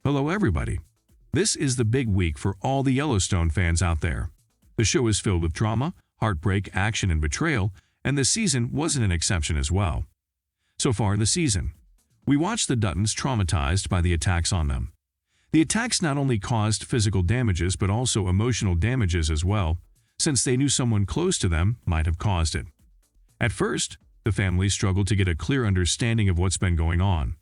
Hello everybody. This is the big week for all the Yellowstone fans out there. The show is filled with drama, heartbreak, action, and betrayal, and this season wasn't an exception as well. So far in the season, we watched the Duttons traumatized by the attacks on them. The attacks not only caused physical damages but also emotional damages as well, since they knew someone close to them might have caused it. At first, the family struggled to get a clear understanding of what's been going on.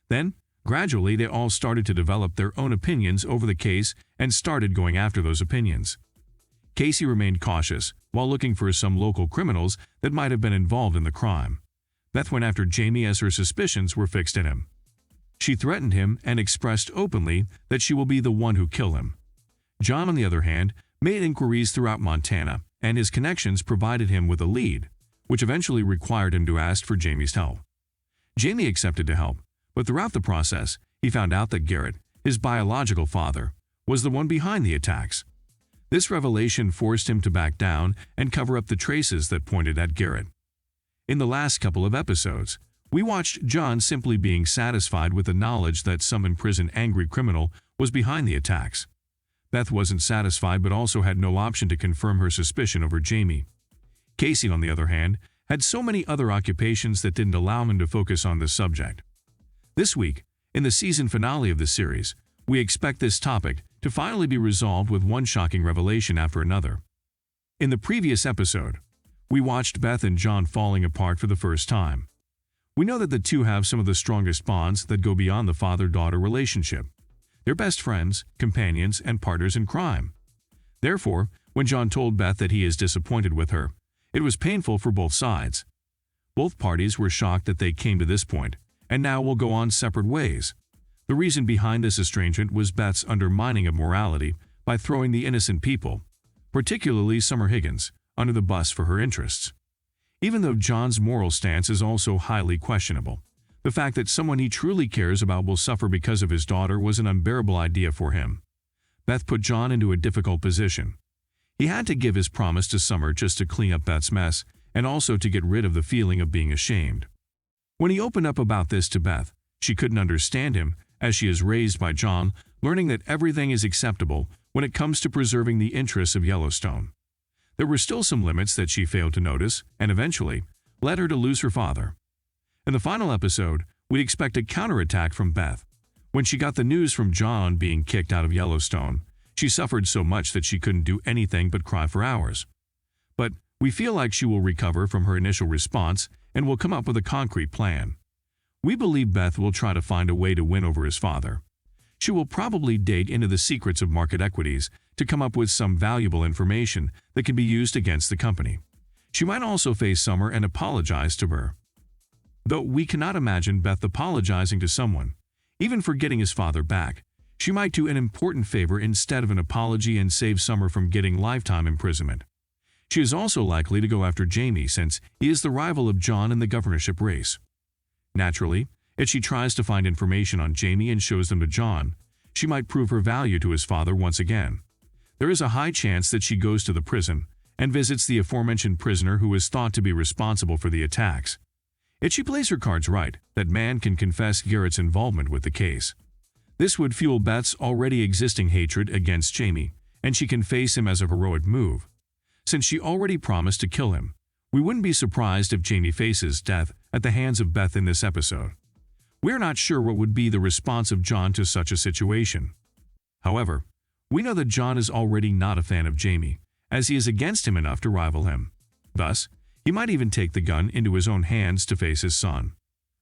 Then, gradually, they all started to develop their own opinions over the case and started going after those opinions. Kayce remained cautious while looking for some local criminals that might have been involved in the crime. Beth went after Jamie as her suspicions were fixed in him. She threatened him and expressed openly that she will be the one who killed him. John, on the other hand, made inquiries throughout Montana, and his connections provided him with a lead, which eventually required him to ask for Jamie's help. Jamie accepted to help, but throughout the process, he found out that Garrett, his biological father, was the one behind the attacks. This revelation forced him to back down and cover up the traces that pointed at Garrett. In the last couple of episodes, we watched John simply being satisfied with the knowledge that some imprisoned angry criminal was behind the attacks. Beth wasn't satisfied but also had no option to confirm her suspicion over Jamie. Kayce, on the other hand, had so many other occupations that didn't allow him to focus on this subject. This week, in the season finale of the series, we expect this topic to finally be resolved with one shocking revelation after another. In the previous episode, we watched Beth and John falling apart for the first time. We know that the two have some of the strongest bonds that go beyond the father-daughter relationship. They're best friends, companions, and partners in crime. Therefore, when John told Beth that he is disappointed with her, it was painful for both sides. Both parties were shocked that they came to this point, and now will go on separate ways. The reason behind this estrangement was Beth's undermining of morality by throwing the innocent people, particularly Summer Higgins, under the bus for her interests. Even though John's moral stance is also highly questionable, the fact that someone he truly cares about will suffer because of his daughter was an unbearable idea for him. Beth put John into a difficult position. He had to give his promise to Summer just to clean up Beth's mess and also to get rid of the feeling of being ashamed. When he opened up about this to Beth, she couldn't understand him, as she is raised by John, learning that everything is acceptable when it comes to preserving the interests of Yellowstone. There were still some limits that she failed to notice, and eventually led her to lose her father. In the final episode, we'd expect a counterattack from Beth. When she got the news from John being kicked out of Yellowstone, she suffered so much that she couldn't do anything but cry for hours. But we feel like she will recover from her initial response and will come up with a concrete plan. We believe Beth will try to find a way to win over his father. She will probably dig into the secrets of market equities to come up with some valuable information that can be used against the company. She might also face Summer and apologize to her. Though we cannot imagine Beth apologizing to someone, even for getting his father back, she might do an important favor instead of an apology and save Summer from getting lifetime imprisonment. She is also likely to go after Jamie since he is the rival of John in the governorship race. Naturally, if she tries to find information on Jamie and shows them to John, she might prove her value to his father once again. There is a high chance that she goes to the prison and visits the aforementioned prisoner who is thought to be responsible for the attacks. If she plays her cards right, that man can confess Garrett's involvement with the case. This would fuel Beth's already existing hatred against Jamie, and she can face him as a heroic move. Since she already promised to kill him, we wouldn't be surprised if Jamie faces death at the hands of Beth in this episode. We're not sure what would be the response of John to such a situation. However, we know that John is already not a fan of Jamie, as he is against him enough to rival him. Thus, he might even take the gun into his own hands to face his son.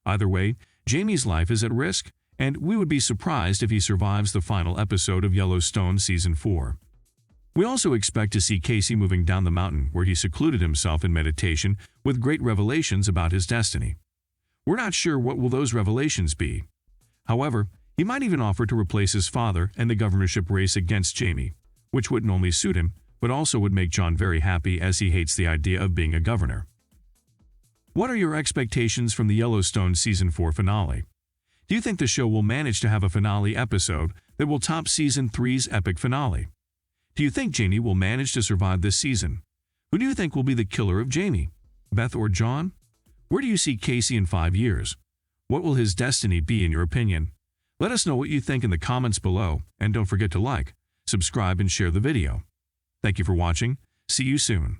Either way, Jamie's life is at risk, and we would be surprised if he survives the final episode of Yellowstone Season 4. We also expect to see Kayce moving down the mountain where he secluded himself in meditation with great revelations about his destiny. We're not sure what will those revelations be. However, he might even offer to replace his father in the governorship race against Jamie, which wouldn't only suit him, but also would make John very happy as he hates the idea of being a governor. What are your expectations from the Yellowstone Season 4 finale? Do you think the show will manage to have a finale episode that will top Season 3's epic finale? Do you think Jamie will manage to survive this season? Who do you think will be the killer of Jamie? Beth or John? Where do you see Kayce in 5 years? What will his destiny be in your opinion? Let us know what you think in the comments below, and don't forget to like, subscribe, and share the video. Thank you for watching. See you soon.